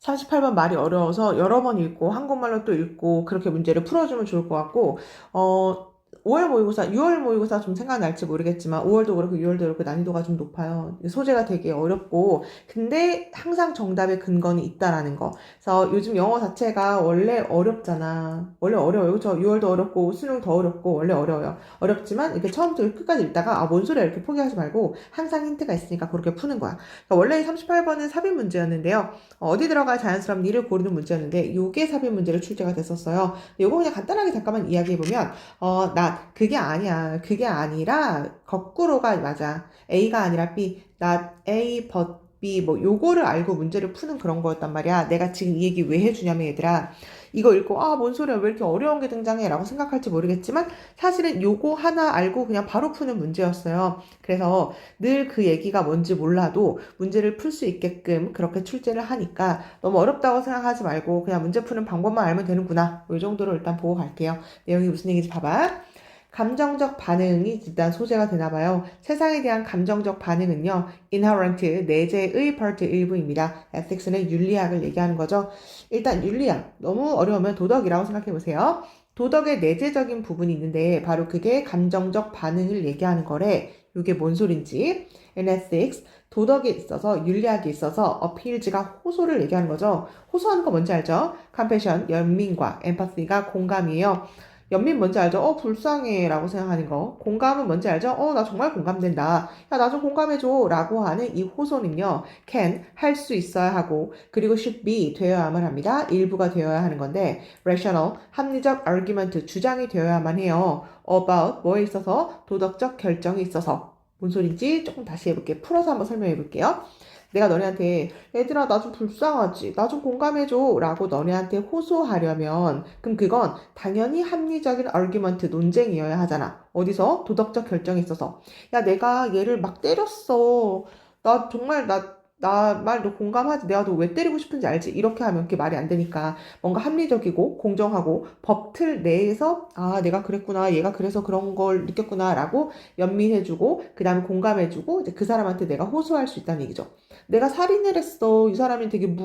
38번 말이 어려워서 여러 번 읽고 한국말로 또 읽고 그렇게 문제를 풀어주면 좋을 것 같고 5월 모의고사, 6월 모의고사 좀 생각날지 모르겠지만 5월도 그렇고 6월도 그렇고 난이도가 좀 높아요. 소재가 되게 어렵고 근데 항상 정답의 근거는 있다라는 거. 그래서 요즘 영어 자체가 원래 어렵잖아. 원래 어려워요. 그렇죠? 6월도 어렵고 수능 더 어렵고 원래 어려워요. 어렵지만 이렇게 처음부터 끝까지 읽다가 뭔 소리야 이렇게 포기하지 말고 항상 힌트가 있으니까 그렇게 푸는 거야. 그러니까 원래 38번은 삽입 문제였는데요. 어디 들어가 자연스러운 니를 고르는 문제였는데 요게 삽입 문제로 출제가 됐었어요. 요거 그냥 간단하게 잠깐만 이야기해보면 그게 아니야. 그게 아니라 거꾸로가 맞아. A가 아니라 B, not A but B 뭐 요거를 알고 문제를 푸는 그런 거였단 말이야. 내가 지금 이 얘기 왜 해주냐면 얘들아 이거 읽고 뭔 소리야 왜 이렇게 어려운 게 등장해 라고 생각할지 모르겠지만 사실은 요거 하나 알고 그냥 바로 푸는 문제였어요. 그래서 늘 그 얘기가 뭔지 몰라도 문제를 풀 수 있게끔 그렇게 출제를 하니까 너무 어렵다고 생각하지 말고 그냥 문제 푸는 방법만 알면 되는구나. 이 정도로 일단 보고 갈게요. 내용이 무슨 얘기인지 봐봐. 감정적 반응이 일단 소재가 되나 봐요. 세상에 대한 감정적 반응은요, inherent, 내재의 part 일부입니다. ethics는 윤리학을 얘기하는 거죠. 일단 윤리학, 너무 어려우면 도덕이라고 생각해 보세요. 도덕의 내재적인 부분이 있는데 바로 그게 감정적 반응을 얘기하는 거래. 이게 뭔 소린지. in ethics, 도덕에 있어서 윤리학에 있어서 appeals가 호소를 얘기하는 거죠. 호소하는 거 뭔지 알죠? compassion, 연민과 empathy가 공감이에요. 연민 뭔지 알죠? 불쌍해 라고 생각하는 거. 공감은 뭔지 알죠? 나 정말 공감된다. 야, 나 좀 공감해줘 라고 하는 이 호소는요, can, 할 수 있어야 하고, 그리고 should be, 되어야만 합니다. 일부가 되어야 하는 건데, rational, 합리적 argument, 주장이 되어야만 해요. about, 뭐에 있어서? 도덕적 결정에 있어서. 뭔 소린지 조금 다시 해볼게요. 풀어서 한번 설명해 볼게요. 내가 너네한테 얘들아 나 좀 불쌍하지 나 좀 공감해줘 라고 너네한테 호소하려면 그럼 그건 당연히 합리적인 아르규먼트 논쟁이어야 하잖아. 어디서? 도덕적 결정에 있어서 야 내가 얘를 막 때렸어. 나 정말 나 말 너 공감하지? 내가 너 왜 때리고 싶은지 알지? 이렇게 하면 그게 말이 안 되니까 뭔가 합리적이고 공정하고 법 틀 내에서 내가 그랬구나 얘가 그래서 그런 걸 느꼈구나 라고 연민해주고 그 다음에 공감해주고 이제 그 사람한테 내가 호소할 수 있다는 얘기죠. 내가 살인을 했어. 이 사람이 되게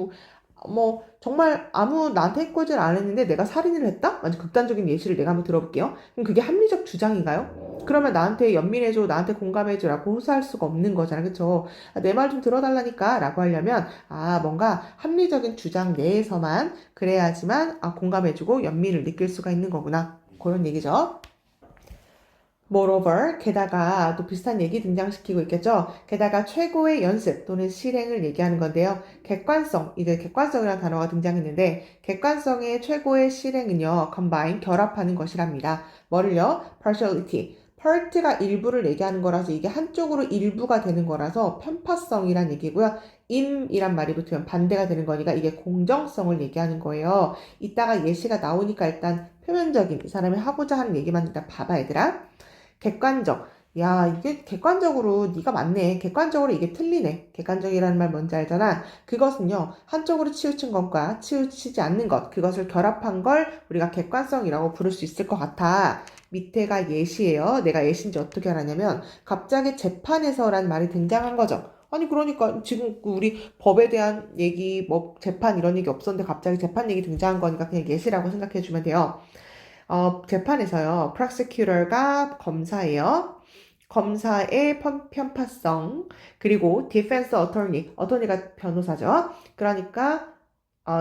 정말 아무 나한테 해코지를 안 했는데 내가 살인을 했다? 완전 극단적인 예시를 내가 한번 들어볼게요. 그럼 그게 합리적 주장인가요? 그러면 나한테 연민해줘, 나한테 공감해줘 라고 호소할 수가 없는 거잖아. 그쵸? 내 말 좀 들어달라니까 라고 하려면, 뭔가 합리적인 주장 내에서만 그래야지만, 공감해주고 연민을 느낄 수가 있는 거구나. 그런 얘기죠. Moreover, 게다가 또 비슷한 얘기 등장시키고 있겠죠. 게다가 최고의 연습 또는 실행을 얘기하는 건데요. 객관성, 이제 객관성이라는 단어가 등장했는데 객관성의 최고의 실행은요. combine, 결합하는 것이랍니다. 뭐를요? partiality. part가 일부를 얘기하는 거라서 이게 한쪽으로 일부가 되는 거라서 편파성이란 얘기고요. in이란 말이 붙으면 반대가 되는 거니까 이게 공정성을 얘기하는 거예요. 이따가 예시가 나오니까 일단 표면적인 이 사람이 하고자 하는 얘기만 일단 봐봐 얘들아. 객관적. 야, 이게 객관적으로 네가 맞네. 객관적으로 이게 틀리네. 객관적이라는 말 뭔지 알잖아. 그것은요. 한쪽으로 치우친 것과 치우치지 않는 것. 그것을 결합한 걸 우리가 객관성이라고 부를 수 있을 것 같아. 밑에가 예시예요. 내가 예시인지 어떻게 알았냐면 갑자기 재판에서라는 말이 등장한 거죠. 아니 그러니까 지금 우리 법에 대한 얘기 재판 이런 얘기 없었는데 갑자기 재판 얘기 등장한 거니까 그냥 예시라고 생각해 주면 돼요. 재판에서요, prosecutor가 검사예요. 검사의 편파성, 그리고 defense attorney, attorney가 변호사죠. 그러니까,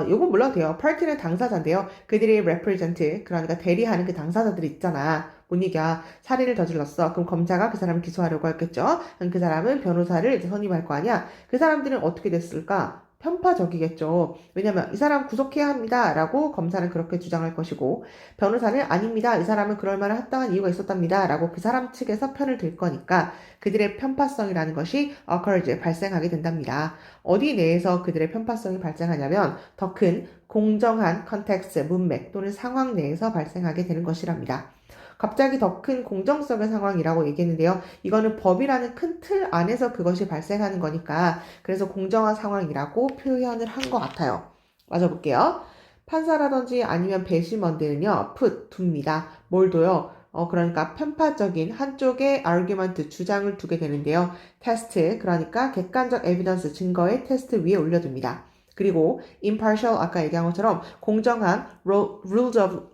요건 몰라도 돼요. party는 당사자인데요. 그들이 represent, 그러니까 대리하는 그 당사자들이 있잖아. 뭔 얘기야. 살인을 저질렀어. 그럼 검사가 그 사람을 기소하려고 했겠죠. 그럼 그 사람은 변호사를 이제 선임할 거 아니야. 그 사람들은 어떻게 됐을까? 편파적이겠죠. 왜냐면 이 사람 구속해야 합니다. 라고 검사는 그렇게 주장할 것이고 변호사는 아닙니다. 이 사람은 그럴 만한 합당한 이유가 있었답니다. 라고 그 사람 측에서 편을 들 거니까 그들의 편파성이라는 것이 occurs, 발생하게 된답니다. 어디 내에서 그들의 편파성이 발생하냐면 더 큰 공정한 컨텍스트, 문맥 또는 상황 내에서 발생하게 되는 것이랍니다. 갑자기 더 큰 공정성의 상황이라고 얘기했는데요. 이거는 법이라는 큰 틀 안에서 그것이 발생하는 거니까 그래서 공정한 상황이라고 표현을 한 것 같아요. 맞아볼게요. 판사라든지 아니면 배심원들은요. 둡니다. 뭘 둬요? 그러니까 편파적인 한쪽의 argument, 주장을 두게 되는데요. 테스트, 그러니까 객관적 에비던스, 증거의 테스트 위에 올려둡니다. 그리고 impartial 아까 얘기한 것처럼 공정한 rules of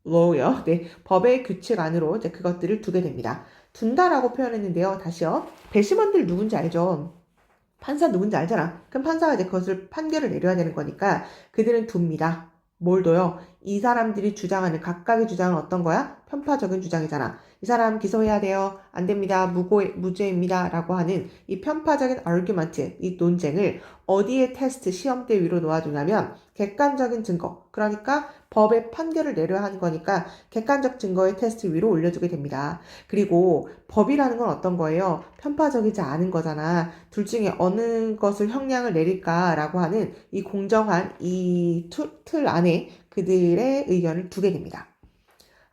law요. 네, 법의 규칙 안으로 이제 그것들을 두게 됩니다. 둔다라고 표현했는데요. 다시요. 배심원들 누군지 알죠? 판사 누군지 알잖아. 그럼 판사가 이제 그것을 판결을 내려야 되는 거니까 그들은 둡니다. 뭘 둬요? 이 사람들이 주장하는 각각의 주장은 어떤 거야? 편파적인 주장이잖아. 이 사람 기소해야 돼요. 안 됩니다. 무죄입니다. 라고 하는 이 편파적인 아르규먼트, 이 논쟁을 어디에 테스트 시험대 위로 놓아두냐면 객관적인 증거, 그러니까 법의 판결을 내려야 하는 거니까 객관적 증거의 테스트 위로 올려두게 됩니다. 그리고 법이라는 건 어떤 거예요? 편파적이지 않은 거잖아. 둘 중에 어느 것을 형량을 내릴까라고 하는 이 공정한 이 틀 안에 그들의 의견을 두게 됩니다.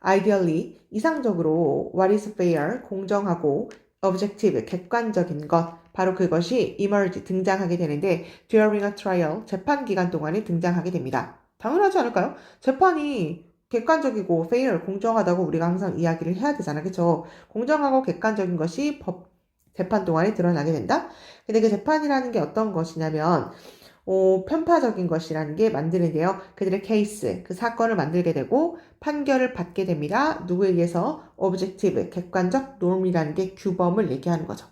Ideally, 이상적으로 what is fair, 공정하고 objective, 객관적인 것, 바로 그것이 emerge, 등장하게 되는데 during a trial, 재판 기간 동안에 등장하게 됩니다. 당연하지 않을까요? 재판이 객관적이고 fair, 공정하다고 우리가 항상 이야기를 해야 되잖아. 그쵸? 공정하고 객관적인 것이 재판 동안에 드러나게 된다? 근데 그 재판이라는 게 어떤 것이냐면 편파적인 것이라는 게 만드는데요. 그들의 케이스, 그 사건을 만들게 되고 판결을 받게 됩니다. 누구에 의해서? objective, 객관적 norm이라는 게 규범을 얘기하는 거죠.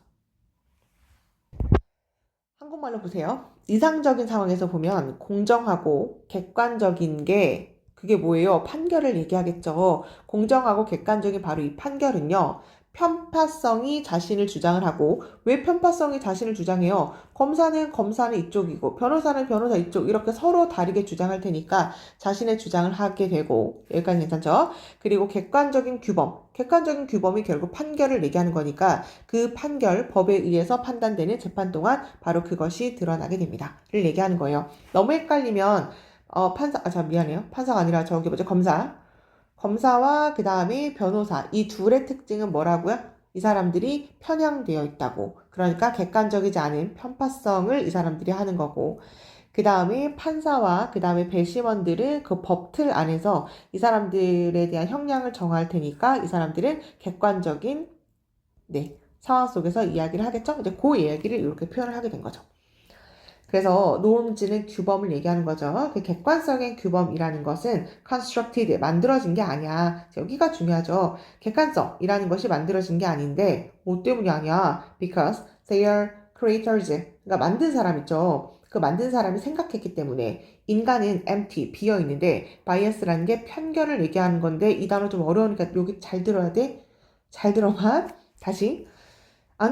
한국말로 보세요. 이상적인 상황에서 보면 공정하고 객관적인 게 그게 뭐예요? 판결을 얘기하겠죠. 공정하고 객관적인 바로 이 판결은요. 편파성이 자신을 주장을 하고 왜 편파성이 자신을 주장해요? 검사는 이쪽이고 변호사는 변호사 이쪽 이렇게 서로 다르게 주장할 테니까 자신의 주장을 하게 되고 여기까지 괜찮죠? 그리고 객관적인 규범이 결국 판결을 얘기하는 거니까 그 판결, 법에 의해서 판단되는 재판 동안 바로 그것이 드러나게 됩니다.를 얘기하는 거예요. 너무 헷갈리면 미안해요. 판사가 아니라 저기 뭐죠? 검사와 그 다음에 변호사 이 둘의 특징은 뭐라고요? 이 사람들이 편향되어 있다고. 그러니까 객관적이지 않은 편파성을 이 사람들이 하는 거고 그 다음에 판사와 그 다음에 배심원들은 그 법틀 안에서 이 사람들에 대한 형량을 정할 테니까 이 사람들은 객관적인 상황 속에서 이야기를 하겠죠? 이제 그 이야기를 이렇게 표현을 하게 된 거죠. 그래서 norms는 규범을 얘기하는 거죠. 그 객관성의 규범이라는 것은 constructed, 만들어진 게 아니야. 여기가 중요하죠. 객관성이라는 것이 만들어진 게 아닌데 뭐 때문이 아니야? Because they are creators. 그러니까 만든 사람 있죠. 그 만든 사람이 생각했기 때문에 인간은 empty, 비어 있는데 bias라는 게 편견을 얘기하는 건데 이 단어 좀 어려우니까 여기 잘 들어야 돼. 잘 들어만 다시.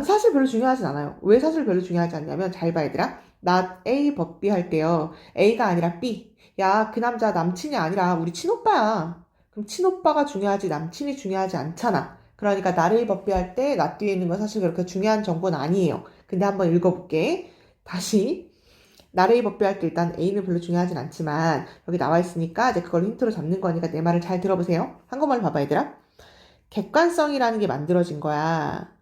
사실 별로 중요하진 않아요. 왜 사실 별로 중요하지 않냐면 잘 봐 얘들아. not A but B 할 때요. A가 아니라 B. 야, 그 남자 남친이 아니라 우리 친오빠야. 그럼 친오빠가 중요하지 남친이 중요하지 않잖아. 그러니까 not A but B 할 때 not 뒤에 있는 건 사실 그렇게 중요한 정보는 아니에요. 근데 한번 읽어볼게. 다시. not A but B 할 때 일단 A는 별로 중요하진 않지만 여기 나와 있으니까 이제 그걸 힌트로 잡는 거니까 내 말을 잘 들어보세요. 한국말로 봐봐 얘들아. 객관성이라는 게 만들어진 거야.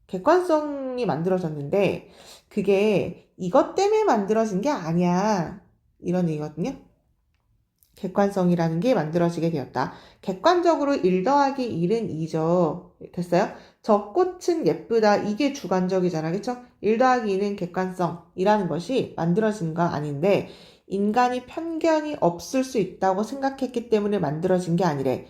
객관성이 만들어졌는데 그게 이것 때문에 만들어진 게 아니야. 이런 얘기거든요. 객관성이라는 게 만들어지게 되었다. 객관적으로 1 더하기 1은 2죠. 됐어요? 저 꽃은 예쁘다. 이게 주관적이잖아. 그쵸? 1 더하기 2는 객관성이라는 것이 만들어진 거 아닌데 인간이 편견이 없을 수 있다고 생각했기 때문에 만들어진 게 아니래.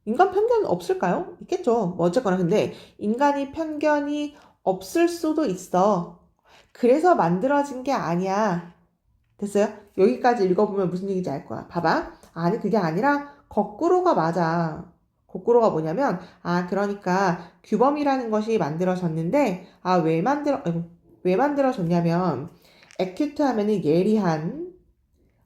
인간 편견 없을까요? 있겠죠. 뭐 어쨌거나 근데 인간이 편견이 없을 수도 있어. 그래서 만들어진 게 아니야. 됐어요? 여기까지 읽어보면 무슨 얘기인지 알 거야. 봐봐. 아니 그게 아니라 거꾸로가 맞아. 거꾸로가 뭐냐면 그러니까 규범이라는 것이 만들어졌는데 왜 만들어졌냐면 acute 하면은 예리한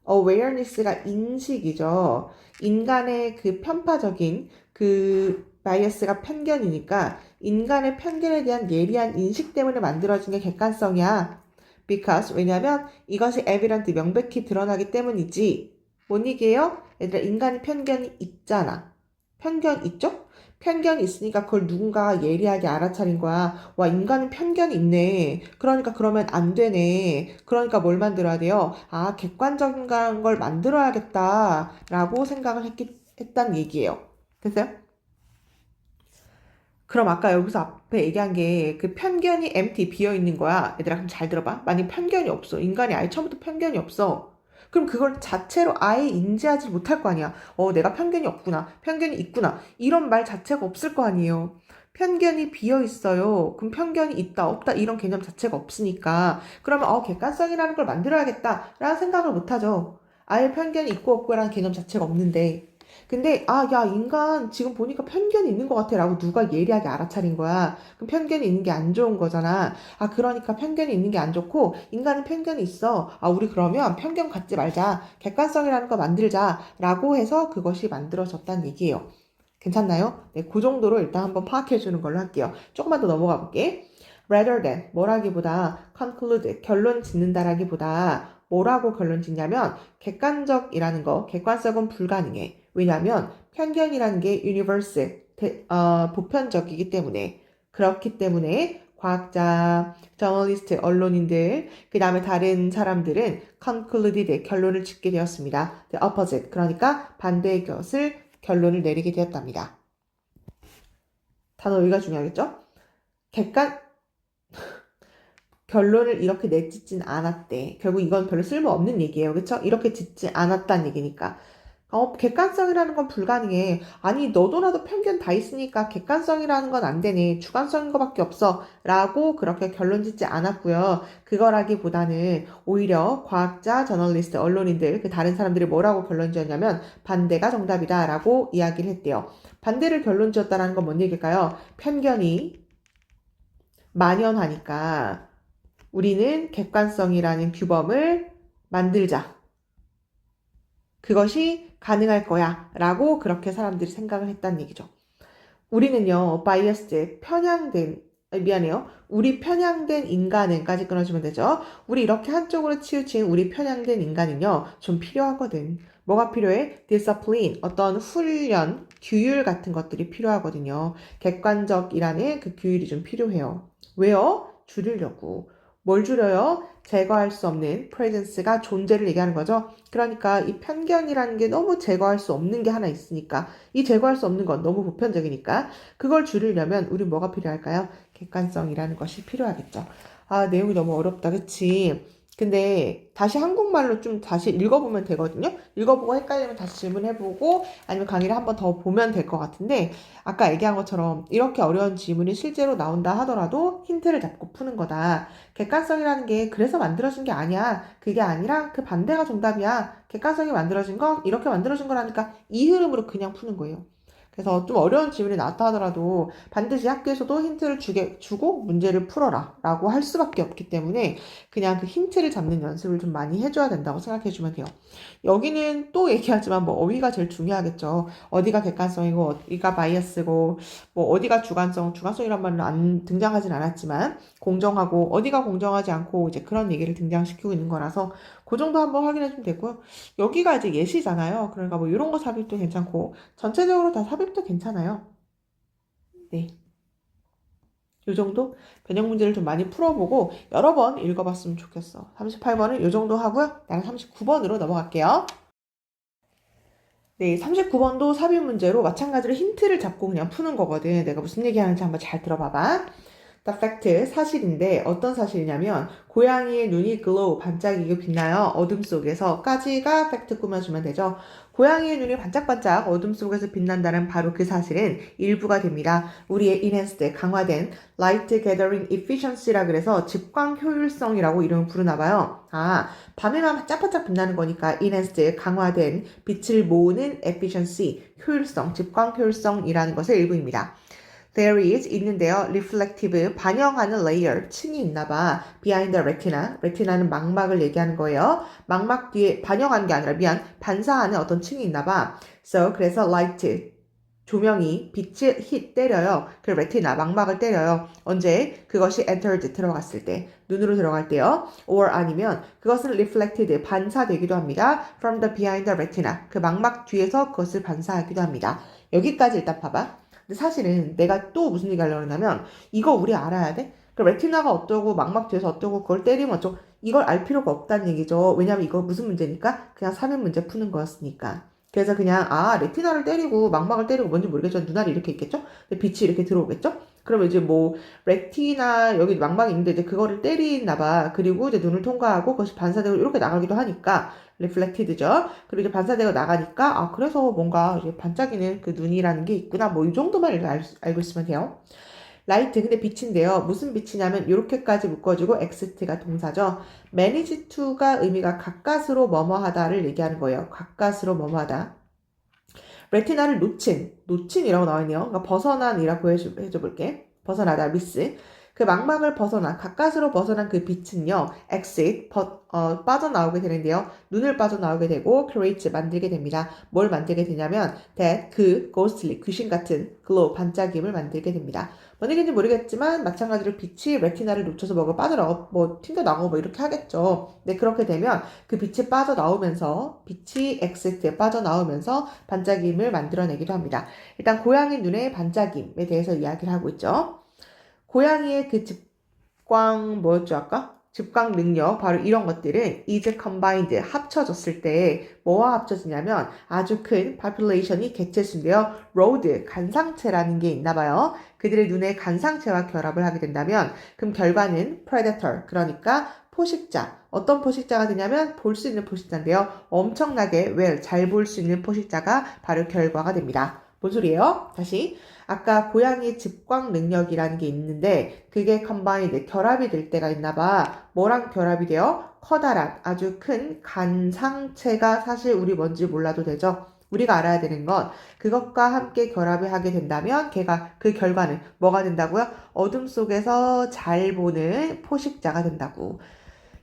awareness가 인식이죠. 인간의 그 편파적인 그 바이어스가 편견이니까 인간의 편견에 대한 예리한 인식 때문에 만들어진 게 객관성이야. Because 왜냐면 이것이 evident 명백히 드러나기 때문이지. 뭔 얘기예요? 얘들아 인간이 편견이 있잖아. 편견 있죠? 편견이 있으니까 그걸 누군가 예리하게 알아차린 거야. 와, 인간은 편견이 있네. 그러니까 그러면 안 되네. 그러니까 뭘 만들어야 돼요? 객관적인 걸 만들어야겠다. 라고 생각을 했단 얘기예요. 됐어요? 그럼 아까 여기서 앞에 얘기한 게 그 편견이 empty 비어 있는 거야. 얘들아, 그럼 잘 들어봐. 만약 편견이 없어. 인간이 아예 처음부터 편견이 없어. 그럼 그걸 자체로 아예 인지하지 못할 거 아니야. 내가 편견이 없구나. 편견이 있구나. 이런 말 자체가 없을 거 아니에요. 편견이 비어 있어요. 그럼 편견이 있다, 없다 이런 개념 자체가 없으니까 그러면 객관성이라는 걸 만들어야겠다라는 생각을 못 하죠. 아예 편견이 있고 없고라는 개념 자체가 없는데 근데 야 인간 지금 보니까 편견이 있는 것 같아 라고 누가 예리하게 알아차린 거야. 그럼 편견이 있는 게 안 좋은 거잖아. 그러니까 편견이 있는 게 안 좋고 인간은 편견이 있어. 우리 그러면 편견 갖지 말자. 객관성이라는 거 만들자 라고 해서 그것이 만들어졌다는 얘기예요. 괜찮나요? 네, 그 정도로 일단 한번 파악해 주는 걸로 할게요. 조금만 더 넘어가 볼게. rather than 뭐라기보다 conclude 결론 짓는다라기보다 뭐라고 결론 짓냐면 객관적이라는 거, 객관성은 불가능해. 왜냐하면 편견이라는 게 universe, 보편적이기 때문에 그렇기 때문에 과학자, 저널리스트, 언론인들, 그 다음에 다른 사람들은 concluded 결론을 짓게 되었습니다. The opposite 그러니까 반대의 것을 결론을 내리게 되었답니다. 단어 여기가 중요하겠죠? 객관 결론을 이렇게 내짓진 않았대. 결국 이건 별로 쓸모없는 얘기예요. 그쵸? 이렇게 짓지 않았다는 얘기니까. 객관성이라는 건 불가능해. 아니, 너도 나도 편견 다 있으니까 객관성이라는 건 안 되네. 주관성인 거밖에 없어. 라고 그렇게 결론 짓지 않았고요. 그거라기보다는 오히려 과학자, 저널리스트, 언론인들, 그 다른 사람들이 뭐라고 결론 지었냐면 반대가 정답이다. 라고 이야기를 했대요. 반대를 결론 지었다는 건 뭔 얘기일까요? 편견이 만연하니까 우리는 객관성이라는 규범을 만들자. 그것이 가능할 거야. 라고 그렇게 사람들이 생각을 했다는 얘기죠. 우리는요, biased, 미안해요. 우리 편향된 인간은까지 끊어주면 되죠. 우리 이렇게 한쪽으로 치우친 우리 편향된 인간은요, 좀 필요하거든. 뭐가 필요해? discipline, 어떤 훈련, 규율 같은 것들이 필요하거든요. 객관적이라는 그 규율이 좀 필요해요. 왜요? 줄이려고. 뭘 줄여요? 제거할 수 없는 presence가 존재를 얘기하는 거죠. 그러니까 이 편견이라는 게 너무 제거할 수 없는 게 하나 있으니까 이 제거할 수 없는 건 너무 보편적이니까 그걸 줄이려면 우리 뭐가 필요할까요? 객관성이라는 것이 필요하겠죠. 내용이 너무 어렵다, 그치? 근데 다시 한국말로 좀 다시 읽어보면 되거든요. 읽어보고 헷갈리면 다시 질문해보고 아니면 강의를 한번 더 보면 될 것 같은데 아까 얘기한 것처럼 이렇게 어려운 지문이 실제로 나온다 하더라도 힌트를 잡고 푸는 거다. 객관성이라는 게 그래서 만들어진 게 아니야. 그게 아니라 그 반대가 정답이야. 객관성이 만들어진 건 이렇게 만들어진 거라니까 이 흐름으로 그냥 푸는 거예요. 그래서 좀 어려운 질문이 나왔다 하더라도 반드시 학교에서도 힌트를 주고 문제를 풀어라 라고 할 수밖에 없기 때문에 그냥 그 힌트를 잡는 연습을 좀 많이 해줘야 된다고 생각해 주면 돼요. 여기는 또 얘기하지만 뭐 어휘가 제일 중요하겠죠. 어디가 객관성이고 어디가 바이어스고 뭐 어디가 주관성이란 말은 안 등장하진 않았지만 공정하고 어디가 공정하지 않고 이제 그런 얘기를 등장시키고 있는 거라서 그 정도 한번 확인해 주면 되고요. 여기가 이제 예시잖아요. 그러니까 뭐 이런 거 삽입도 괜찮고 전체적으로 다 삽입도 괜찮아요. 네. 요 정도 변형 문제를 좀 많이 풀어보고 여러 번 읽어봤으면 좋겠어. 38번은 요 정도 하고요. 나는 39번으로 넘어갈게요. 네, 39번도 삽입 문제로 마찬가지로 힌트를 잡고 그냥 푸는 거거든. 내가 무슨 얘기하는지 한번 잘 들어봐봐. The fact, 사실인데 어떤 사실이냐면 고양이의 눈이 glow, 반짝이게 빛나요. 어둠 속에서까지가 팩트 꾸며주면 되죠. 고양이의 눈이 반짝반짝 어둠 속에서 빛난다는 바로 그 사실은 일부가 됩니다. 우리의 enhanced, 강화된 light gathering efficiency라 그래서 집광 효율성이라고 이름을 부르나 봐요. 밤에만 반짝반짝 빛나는 거니까 enhanced, 강화된 빛을 모으는 efficiency, 효율성, 집광 효율성이라는 것의 일부입니다. There is 있는데요. reflective 반영하는 layer 층이 있나봐. behind the retina. retina는 망막을 얘기하는 거예요. 망막 뒤에 반영하는 게 아니라 반사하는 어떤 층이 있나봐. 그래서 light 조명이 빛을 때려요. 그 retina 망막을 때려요. 언제? 그것이 entered 들어갔을 때. 눈으로 들어갈 때요. or 아니면 그것은 reflected 반사되기도 합니다. from the behind the retina. 그 망막 뒤에서 그것을 반사하기도 합니다. 여기까지 일단 봐봐. 근데 사실은 내가 또 무슨 얘기 하려고 하냐면 이거 우리 알아야 돼? 그 레티나가 어떠고 막막 뒤에서 어떠고 그걸 때리면 어쩌고 이걸 알 필요가 없다는 얘기죠. 왜냐면 이거 무슨 문제니까? 그냥 3인 문제 푸는 거였으니까. 그래서 그냥 레티나를 때리고 망막을 때리고 뭔지 모르겠죠. 눈알이 이렇게 있겠죠? 근데 빛이 이렇게 들어오겠죠? 그러면 이제 뭐 레티나 여기 망막이 있는데 이제 그거를 때리나 봐. 그리고 이제 눈을 통과하고 그것이 반사되고 이렇게 나가기도 하니까 리플렉티드죠. 그리고 이제 반사되고 나가니까 그래서 뭔가 이제 반짝이는 그 눈이라는 게 있구나. 뭐 이 정도만 알고 있으면 돼요. 라이트, 근데 빛인데요. 무슨 빛이냐면 이렇게까지 묶어주고 엑스트가 동사죠. manage to가 의미가 가까스로 뭐뭐하다를 얘기하는 거예요. 가까스로 뭐뭐하다. 레티나를 놓친이라고 나와있네요. 그러니까 벗어난이라고 해줘볼게. 벗어나다, 미스. 그 망막을 가까스로 벗어난 그 빛은요, exit, 빠져나오게 되는데요. 눈을 빠져나오게 되고, create, 만들게 됩니다. 뭘 만들게 되냐면, that, ghostly, 귀신 같은 glow, 반짝임을 만들게 됩니다. 뭔 얘기인지 모르겠지만, 마찬가지로 빛이 레티나를 놓쳐서 뭐가 빠져나오고, 뭐, 튕겨나오고 뭐 이렇게 하겠죠. 근데 그렇게 되면, 그 빛이 빛이 exit에 빠져나오면서 반짝임을 만들어내기도 합니다. 일단, 고양이 눈의 반짝임에 대해서 이야기를 하고 있죠. 고양이의 그 뭐였죠, 아까? 집광 능력, 바로 이런 것들은 is combined, 합쳐졌을 때 뭐와 합쳐지냐면 아주 큰 population이 개체수인데요. road, 간상체라는 게 있나 봐요. 그들의 눈에 간상체와 결합을 하게 된다면 그럼 결과는 predator, 그러니까 포식자. 어떤 포식자가 되냐면 볼 수 있는 포식자인데요. 엄청나게 잘 볼 수 있는 포식자가 바로 결과가 됩니다. 뭔 소리예요? 다시. 아까 고양이 집광 능력이라는 게 있는데 그게 combined, 결합이 될 때가 있나 봐. 뭐랑 결합이 돼요? 커다란 아주 큰 간상체가 사실 우리 뭔지 몰라도 되죠. 우리가 알아야 되는 건 그것과 함께 결합을 하게 된다면 그 결과는 뭐가 된다고요? 어둠 속에서 잘 보는 포식자가 된다고.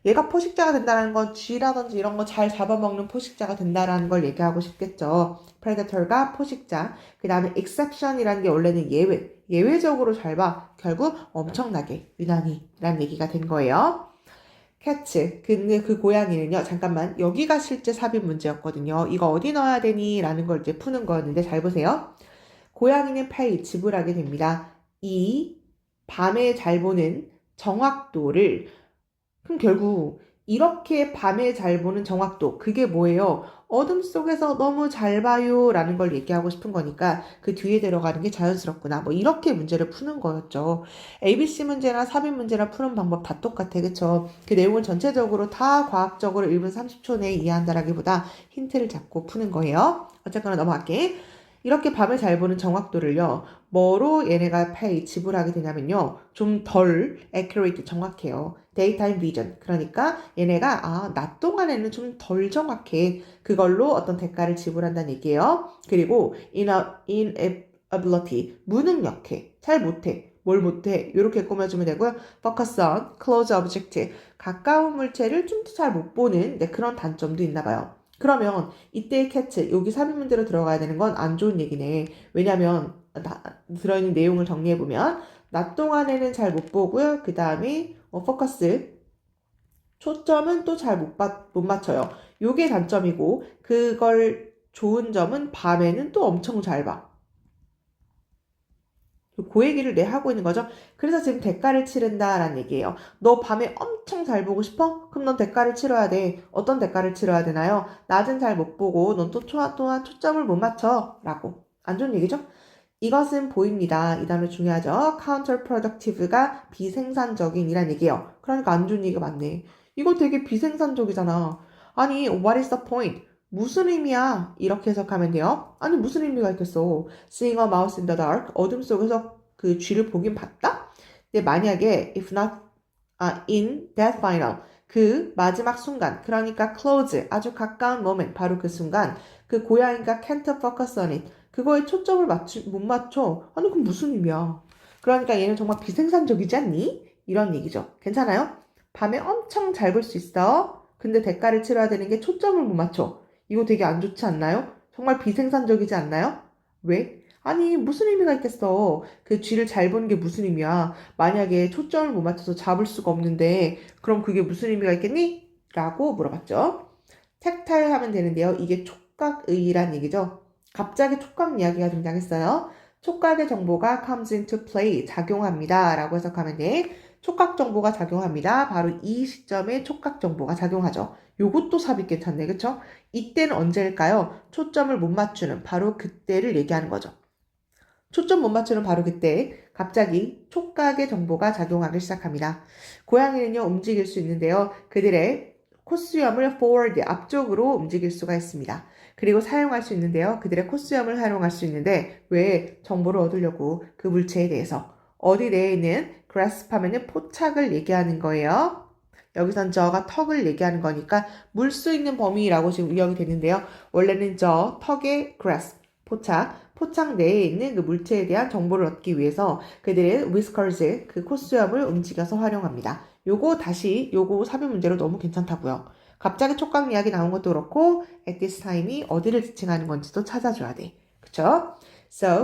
얘가 포식자가 된다는 건 쥐라든지 이런 거 잘 잡아먹는 포식자가 된다는 걸 얘기하고 싶겠죠. predator가 포식자, 그 다음에 exception이라는 게 원래는 예외적으로 잘 봐. 결국 엄청나게, 유난히 라는 얘기가 된 거예요. catch, 근데 그 고양이는요, 잠깐만, 여기가 실제 삽입 문제였거든요. 이거 어디 넣어야 되니? 라는 걸 이제 푸는 거였는데 잘 보세요. 고양이는 pay, 지불하게 됩니다. 이 밤에 잘 보는 정확도를 그럼 결국 이렇게 밤에 잘 보는 정확도, 그게 뭐예요? 어둠 속에서 너무 잘 봐요 라는 걸 얘기하고 싶은 거니까 그 뒤에 들어가는 게 자연스럽구나. 뭐 이렇게 문제를 푸는 거였죠. ABC 문제나 삽입 문제나 푸는 방법 다 똑같아. 그쵸? 그 내용은 전체적으로 다 과학적으로 1분 30초 내에 이해한다라기보다 힌트를 잡고 푸는 거예요. 어쨌거나 넘어갈게. 이렇게 밤을 잘 보는 정확도를요. 뭐로 얘네가 지불하게 되냐면요. 좀 덜 accurate, 정확해요. daytime vision. 그러니까 얘네가 낮 동안에는 좀 덜 정확해. 그걸로 어떤 대가를 지불한다는 얘기예요. 그리고 inability, 무능력해. 잘 못해. 뭘 못해? 이렇게 꾸며주면 되고요. focus on, close object, 가까운 물체를 좀 더 잘 못 보는 그런 단점도 있나 봐요. 그러면 이때의 catch, 여기 삽입 문제로 들어가야 되는 건 안 좋은 얘기네. 왜냐면 들어있는 내용을 정리해보면 낮 동안에는 잘 못 보고요. 그 다음에 포커스, 초점은 또 잘 못 맞춰요. 요게 단점이고 그걸 좋은 점은 밤에는 또 엄청 잘 봐. 그 얘기를 하고 있는 거죠. 그래서 지금 대가를 치른다라는 얘기예요. 너 밤에 엄청 잘 보고 싶어? 그럼 넌 대가를 치러야 돼. 어떤 대가를 치러야 되나요? 낮은 잘 못 보고 넌 또 또한 초점을 못 맞춰. 라고. 안 좋은 얘기죠? 이것은 보입니다. 이 단어 중요하죠. counterproductive가 비생산적인이란 얘기예요. 그러니까 안 좋은 얘기가 많네. 이거 되게 비생산적이잖아. 아니, what is the point? 무슨 의미야? 이렇게 해석하면 돼요. 아니, 무슨 의미가 있겠어? Seeing a mouse in the dark. 어둠 속에서 그 쥐를 보긴 봤다? 근데 만약에 if not in that final. 그 마지막 순간, 그러니까 close, 아주 가까운 moment, 바로 그 순간 그 고양이가 can't focus on it. 그거에 초점을 못 맞춰. 아니, 그럼 무슨 의미야? 그러니까 얘는 정말 비생산적이지 않니? 이런 얘기죠. 괜찮아요? 밤에 엄청 잘 볼 수 있어. 근데 대가를 치러야 되는 게 초점을 못 맞춰. 이거 되게 안 좋지 않나요? 정말 비생산적이지 않나요? 왜? 아니, 무슨 의미가 있겠어. 그 쥐를 잘 보는 게 무슨 의미야. 만약에 초점을 못 맞춰서 잡을 수가 없는데 그럼 그게 무슨 의미가 있겠니? 라고 물어봤죠. 텍타일 하면 되는데요. 이게 촉각의란 얘기죠. 갑자기 촉각 이야기가 등장했어요. 촉각의 정보가 comes into play, 작용합니다. 라고 해석하면 돼. 촉각 정보가 작용합니다. 바로 이 시점에 촉각 정보가 작용하죠. 요것도 삽입 괜찮네. 그쵸? 이때는 언제일까요? 초점을 못 맞추는 바로 그때를 얘기하는 거죠. 초점 못 맞추는 바로 그때 갑자기 촉각의 정보가 작용하기 시작합니다. 고양이는요 움직일 수 있는데요. 그들의 콧수염을 forward 앞쪽으로 움직일 수가 있습니다. 그리고 사용할 수 있는데요. 그들의 콧수염을 활용할 수 있는데 왜? 정보를 얻으려고 그 물체에 대해서 어디 내에 있는 grasp 하면은 포착을 얘기하는 거예요. 여기선 저가 턱을 얘기하는 거니까 물 수 있는 범위라고 지금 의역이 되는데요. 원래는 저 턱의 grasp 포착 내에 있는 그 물체에 대한 정보를 얻기 위해서 그들의 whiskers, 그 콧수염을 움직여서 활용합니다. 요거 삽입 문제로 너무 괜찮다고요. 갑자기 촉각 이야기 나온 것도 그렇고 at this time이 어디를 지칭하는 건지도 찾아줘야 돼. 그쵸?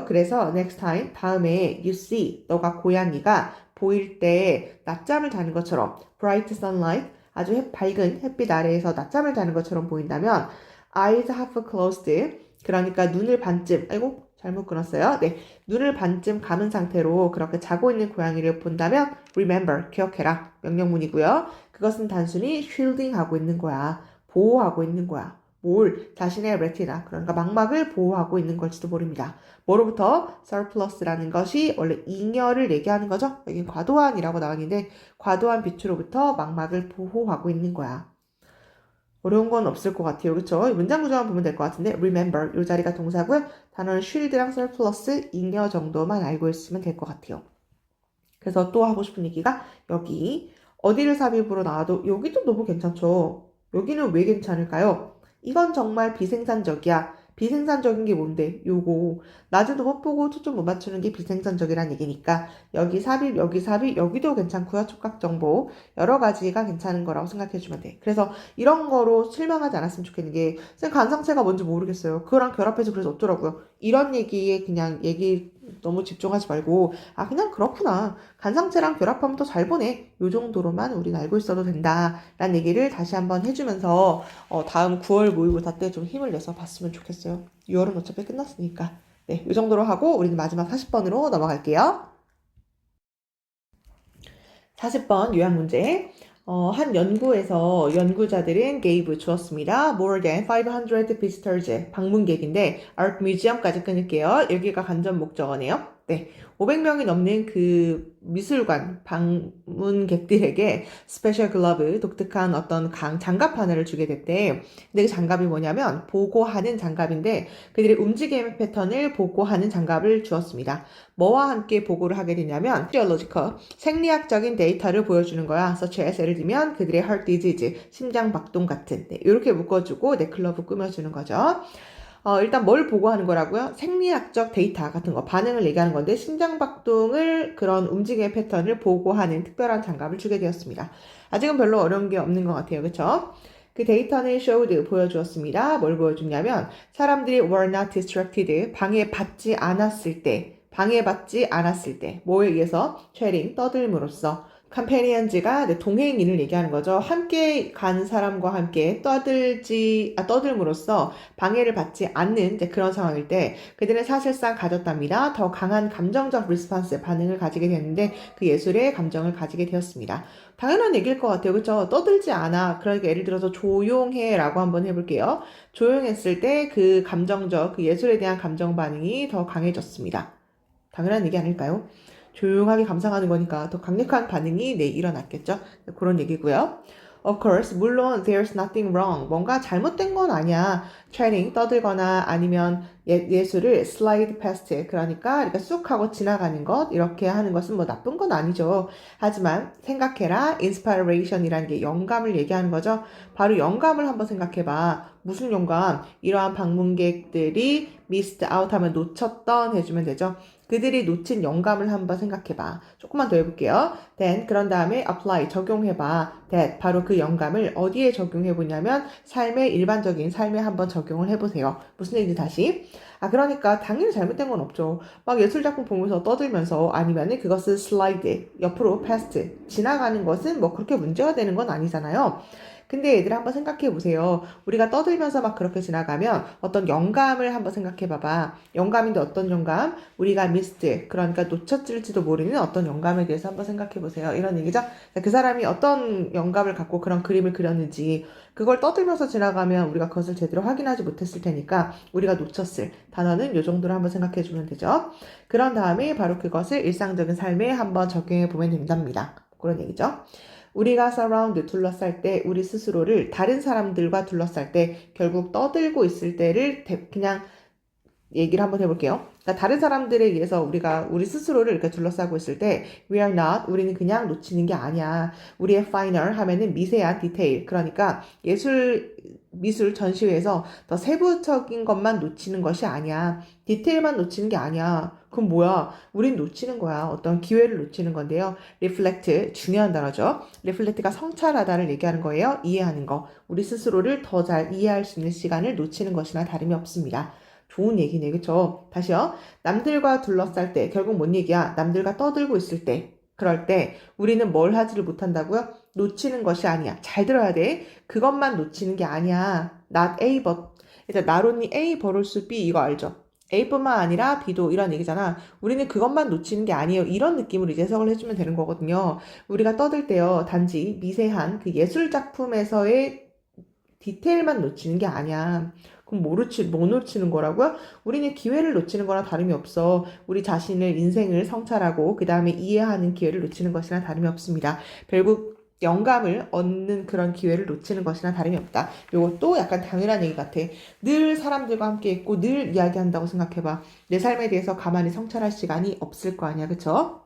그래서 next time, 다음에 you see, 너가 고양이가 보일 때 낮잠을 자는 것처럼 bright sunlight, 아주 밝은 햇빛 아래에서 낮잠을 자는 것처럼 보인다면 eyes half closed, 그러니까 눈을 반쯤, 아이고 잘못 끊었어요. 네, 눈을 반쯤 감은 상태로 그렇게 자고 있는 고양이를 본다면 remember, 기억해라. 명령문이고요. 그것은 단순히 shielding하고 있는 거야. 보호하고 있는 거야. 뭘? 자신의 retina, 그러니까 망막을 보호하고 있는 걸지도 모릅니다. 뭐로부터? surplus라는 것이 원래 잉여를 얘기하는 거죠. 여긴 과도한이라고 나왔는데 과도한 비추로부터 망막을 보호하고 있는 거야. 어려운 건 없을 것 같아요. 그쵸? 문장 구조만 보면 될 것 같은데 remember, 이 자리가 동사고요. 단어는 shield랑 surplus, 잉여 정도만 알고 있으면 될 것 같아요. 그래서 또 하고 싶은 얘기가 여기 어디를 삽입으로 나와도 여기도 너무 괜찮죠. 여기는 왜 괜찮을까요? 이건 정말 비생산적이야. 비생산적인 게 뭔데? 요거 낮에도 못 보고 초점 못 맞추는 게 비생산적이란 얘기니까 여기 삽입, 여기도 괜찮고요. 촉각 정보 여러 가지가 괜찮은 거라고 생각해 주면 돼. 그래서 이런 거로 실망하지 않았으면 좋겠는 게 쌤 간상체가 뭔지 모르겠어요. 그거랑 결합해서 그래서 어쩌라고요. 이런 얘기에 그냥 얘기 너무 집중하지 말고 그냥 그렇구나. 간상체랑 결합하면 더 잘 보네. 요 정도로만 우린 알고 있어도 된다. 라는 얘기를 다시 한번 해주면서 다음 9월 모의고사 때 좀 힘을 내서 봤으면 좋겠어요. 6월은 어차피 끝났으니까. 네, 요 정도로 하고 우리는 마지막 40번으로 넘어갈게요. 40번 요약 문제. 한 연구에서 연구자들은 gave 주었습니다. More than 500 visitors, 방문객인데 Art Museum까지 끊을게요. 여기가 간접 목적어네요. 네, 500명이 넘는 그 미술관 방문객들에게 스페셜 글러브, 독특한 어떤 장갑 하나를 주게 됐대. 근데 그 장갑이 뭐냐면 보고하는 장갑인데 그들의 움직임의 패턴을 보고하는 장갑을 주었습니다. 뭐와 함께 보고를 하게 되냐면 physiological, 생리학적인 데이터를 보여주는 거야. such as, 예를 들면 그들의 heart disease, 심장 박동 같은 이렇게 묶어주고 넥클러브 꾸며주는 거죠. 일단 뭘 보고하는 거라고요? 생리학적 데이터 같은 거, 반응을 얘기하는 건데 심장박동을 그런 움직임의 패턴을 보고하는 특별한 장갑을 주게 되었습니다. 아직은 별로 어려운 게 없는 것 같아요. 그쵸? 그 데이터는 showed, 보여주었습니다. 뭘 보여주냐면 사람들이 were not distracted, 방해받지 않았을 때 뭐에 의해서 chatting, 떠들므로써 컴패니언즈가 동행인을 얘기하는 거죠. 함께 간 사람과 함께 떠들므로써 방해를 받지 않는 그런 상황일 때 그들은 사실상 가졌답니다. 더 강한 감정적 리스폰스, 반응을 가지게 됐는데 그 예술의 감정을 가지게 되었습니다. 당연한 얘기일 것 같아요. 그렇죠? 떠들지 않아. 그러니까 예를 들어서 조용해 라고 한번 해볼게요. 조용했을 때 그 감정적, 그 예술에 대한 감정 반응이 더 강해졌습니다. 당연한 얘기 아닐까요? 조용하게 감상하는 거니까 더 강력한 반응이 일어났겠죠. 그런 얘기고요. Of course, 물론 there's nothing wrong. 뭔가 잘못된 건 아니야. chatting, 떠들거나 아니면 예술을 slide past, 그러니까 쑥 하고 지나가는 것, 이렇게 하는 것은 뭐 나쁜 건 아니죠. 하지만 생각해라. inspiration이라는 게 영감을 얘기하는 거죠. 바로 영감을 한번 생각해봐. 무슨 영감? 이러한 방문객들이 missed out 하면 놓쳤던 해주면 되죠. 그들이 놓친 영감을 한번 생각해봐. 조금만 더 해볼게요. then, 그런 다음에 apply, 적용해봐. that, 바로 그 영감을 어디에 적용해보냐면 일반적인 삶에 한번 적용을 해보세요. 무슨 얘기인지 다시. 그러니까 당연히 잘못된 건 없죠. 막 예술작품 보면서 떠들면서 아니면은 그것을 slide, 옆으로 past, 지나가는 것은 뭐 그렇게 문제가 되는 건 아니잖아요. 근데 얘들아 한번 생각해 보세요. 우리가 떠들면서 막 그렇게 지나가면 어떤 영감을 한번 생각해 봐봐. 영감인데 어떤 영감? 우리가 missed, 그러니까 놓쳤을지도 모르는 어떤 영감에 대해서 한번 생각해 보세요. 이런 얘기죠. 그 사람이 어떤 영감을 갖고 그런 그림을 그렸는지 그걸 떠들면서 지나가면 우리가 그것을 제대로 확인하지 못했을 테니까 우리가 놓쳤을 단어는 이 정도로 한번 생각해 주면 되죠. 그런 다음에 바로 그것을 일상적인 삶에 한번 적용해 보면 된답니다. 그런 얘기죠. 우리가 surround, 둘러쌀 때 우리 스스로를 다른 사람들과 둘러쌀 때 결국 떠들고 있을 때를 그냥 얘기를 한번 해볼게요. 그러니까 다른 사람들에 의해서 우리가 우리 스스로를 이렇게 둘러싸고 있을 때 we are not, 우리는 그냥 놓치는 게 아니야. 우리의 finer 하면은 미세한 디테일. 그러니까 미술 전시회에서 더 세부적인 것만 놓치는 것이 아니야. 디테일만 놓치는 게 아니야. 그럼 뭐야? 우린 놓치는 거야. 어떤 기회를 놓치는 건데요. reflect, 중요한 단어죠. reflect가 성찰하다를 얘기하는 거예요. 이해하는 거. 우리 스스로를 더 잘 이해할 수 있는 시간을 놓치는 것이나 다름이 없습니다. 좋은 얘기네, 그쵸? 다시요. 남들과 둘러쌀 때, 결국 뭔 얘기야? 남들과 떠들고 있을 때, 그럴 때 우리는 뭘 하지를 못한다고요? 놓치는 것이 아니야. 잘 들어야 돼. 그것만 놓치는 게 아니야. not A but, 일단 not only A but also B, 이거 알죠? A뿐만 아니라 B도 이런 얘기잖아. 우리는 그것만 놓치는 게 아니에요. 이런 느낌으로 이제 해석을 해주면 되는 거거든요. 우리가 떠들 때요, 단지 미세한 그 예술 작품에서의 디테일만 놓치는 게 아니야. 그럼 뭐 놓치는 거라고요? 우리는 기회를 놓치는 거나 다름이 없어. 우리 자신을, 인생을 성찰하고 그 다음에 이해하는 기회를 놓치는 것이나 다름이 없습니다. 결국 영감을 얻는 그런 기회를 놓치는 것이나 다름이 없다. 요것도 약간 당연한 얘기 같아. 늘 사람들과 함께 있고 늘 이야기한다고 생각해봐. 내 삶에 대해서 가만히 성찰할 시간이 없을 거 아니야. 그쵸?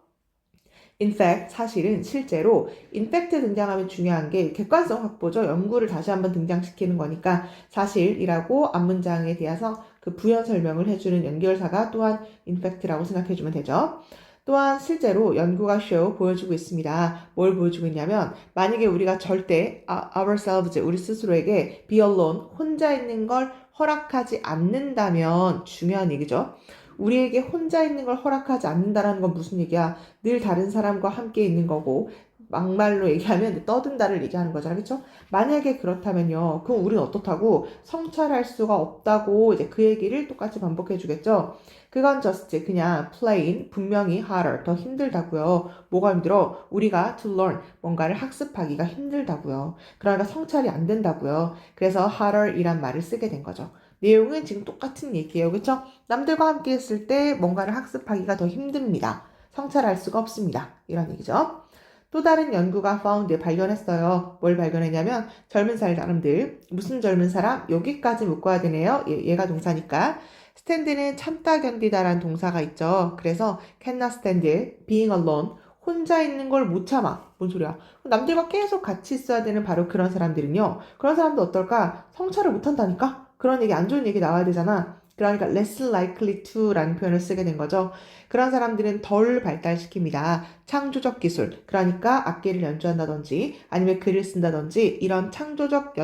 In fact, 사실은 실제로 in fact 등장하면 중요한 게 객관성 확보죠. 연구를 다시 한번 등장시키는 거니까 사실이라고 앞문장에 대해서 그 부연 설명을 해주는 연결사가 또한 in fact라고 생각해주면 되죠. 또한 실제로 연구가 보여주고 있습니다. 뭘 보여주고 있냐면 만약에 우리가 절대 ourselves, 우리 스스로에게 be alone, 혼자 있는 걸 허락하지 않는다면 중요한 얘기죠. 우리에게 혼자 있는 걸 허락하지 않는다라는 건 무슨 얘기야? 늘 다른 사람과 함께 있는 거고 막말로 얘기하면 떠든다를 얘기하는 거잖아. 그쵸? 만약에 그렇다면요. 그럼 우리는 어떻다고? 성찰할 수가 없다고 이제 그 얘기를 똑같이 반복해 주겠죠. 그건 just 그냥 plain 분명히 harder 더 힘들다고요. 뭐가 힘들어? 우리가 to learn 뭔가를 학습하기가 힘들다고요. 그러니까 성찰이 안 된다고요. 그래서 harder 이란 말을 쓰게 된 거죠. 내용은 지금 똑같은 얘기예요. 그쵸? 남들과 함께 했을 때 뭔가를 학습하기가 더 힘듭니다. 성찰할 수가 없습니다. 이런 얘기죠. 또 다른 연구가 found, 발견했어요. 뭘 발견했냐면 젊은 사람들, 무슨 젊은 사람? 여기까지 묶어야 되네요. 얘가 동사니까. stand는 참다 견디다라는 동사가 있죠. 그래서 cannot stand, being alone, 혼자 있는 걸 못 참아. 뭔 소리야? 남들과 계속 같이 있어야 되는 바로 그런 사람들은요. 그런 사람도 어떨까? 성찰을 못 한다니까? 그런 얘기, 안 좋은 얘기 나와야 되잖아. 그러니까 less likely to 라는 표현을 쓰게 된 거죠. 그런 사람들은 덜 발달시킵니다. 창조적 기술, 그러니까 악기를 연주한다든지 아니면 글을 쓴다든지 이런 창조적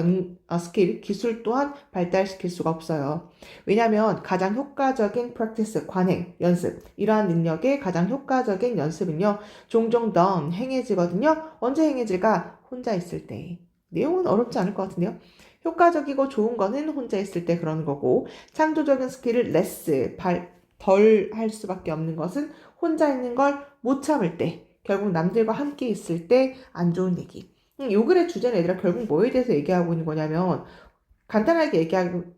스킬, 기술 또한 발달시킬 수가 없어요. 왜냐하면 가장 효과적인 practice, 관행, 연습, 이러한 능력의 가장 효과적인 연습은요. 종종 done, 행해지거든요. 언제 행해질까? 혼자 있을 때. 내용은 어렵지 않을 것 같은데요. 효과적이고 좋은 거는 혼자 있을 때 그런 거고 창조적인 스킬을 덜 할 수밖에 없는 것은 혼자 있는 걸 못 참을 때 결국 남들과 함께 있을 때 안 좋은 얘기. 요 글의 주제는 얘들아 결국 뭐에 대해서 얘기하고 있는 거냐면 간단하게 얘기하면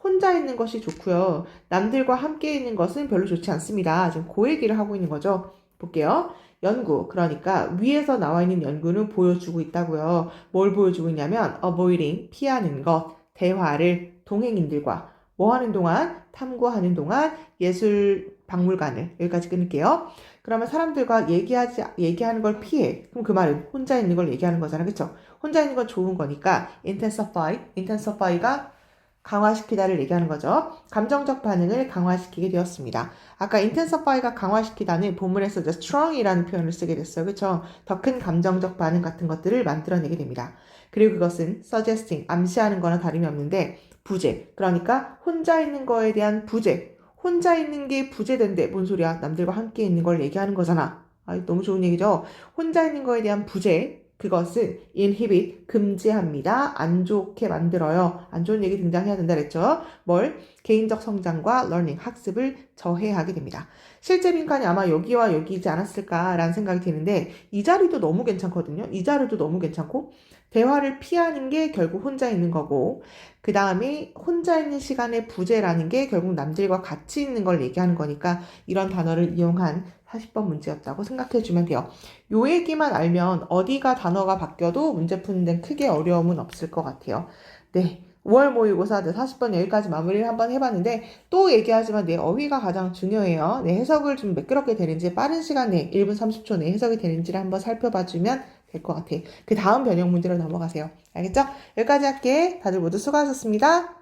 혼자 있는 것이 좋고요. 남들과 함께 있는 것은 별로 좋지 않습니다. 지금 그 얘기를 하고 있는 거죠. 볼게요. 연구, 그러니까 위에서 나와 있는 연구는 보여주고 있다고요. 뭘 보여주고 있냐면 avoiding, 피하는 것, 대화를 동행인들과 뭐 하는 동안? 탐구하는 동안 예술 박물관을 여기까지 끊을게요. 그러면 사람들과 얘기하는 걸 피해. 그럼 그 말은 혼자 있는 걸 얘기하는 거잖아. 그쵸? 혼자 있는 건 좋은 거니까 intensify가 강화시키다를 얘기하는 거죠. 감정적 반응을 강화시키게 되었습니다. 아까 intensify가 강화시키다는 본문에서 the strong이라는 표현을 쓰게 됐어요. 그렇죠? 더 큰 감정적 반응 같은 것들을 만들어내게 됩니다. 그리고 그것은 suggesting, 암시하는 거나 다름이 없는데 부재, 그러니까 혼자 있는 거에 대한 부재, 혼자 있는 게 부재된대. 뭔 소리야? 남들과 함께 있는 걸 얘기하는 거잖아. 너무 좋은 얘기죠. 혼자 있는 거에 대한 부재, 그것은 inhibit, 금지합니다. 안 좋게 만들어요. 안 좋은 얘기 등장해야 된다 그랬죠. 뭘? 개인적 성장과 learning, 학습을 저해하게 됩니다. 실제 빈칸이 아마 여기와 여기이지 않았을까라는 생각이 드는데 이 자리도 너무 괜찮거든요. 이 자리도 너무 괜찮고 대화를 피하는 게 결국 혼자 있는 거고 그 다음에 혼자 있는 시간의 부재라는 게 결국 남들과 같이 있는 걸 얘기하는 거니까 이런 단어를 이용한 40번 문제였다고 생각해 주면 돼요. 요 얘기만 알면 어디가 단어가 바뀌어도 문제 푸는 데는 크게 어려움은 없을 것 같아요. 네. 5월 모의고사 40번 여기까지 마무리를 한번 해봤는데 또 얘기하지만 네, 어휘가 가장 중요해요. 네, 해석을 좀 매끄럽게 되는지 빠른 시간 내에 1분 30초 내에 해석이 되는지를 한번 살펴봐주면 될 것 같아. 그 다음 변형 문제로 넘어가세요. 알겠죠? 여기까지 할게. 다들 모두 수고하셨습니다.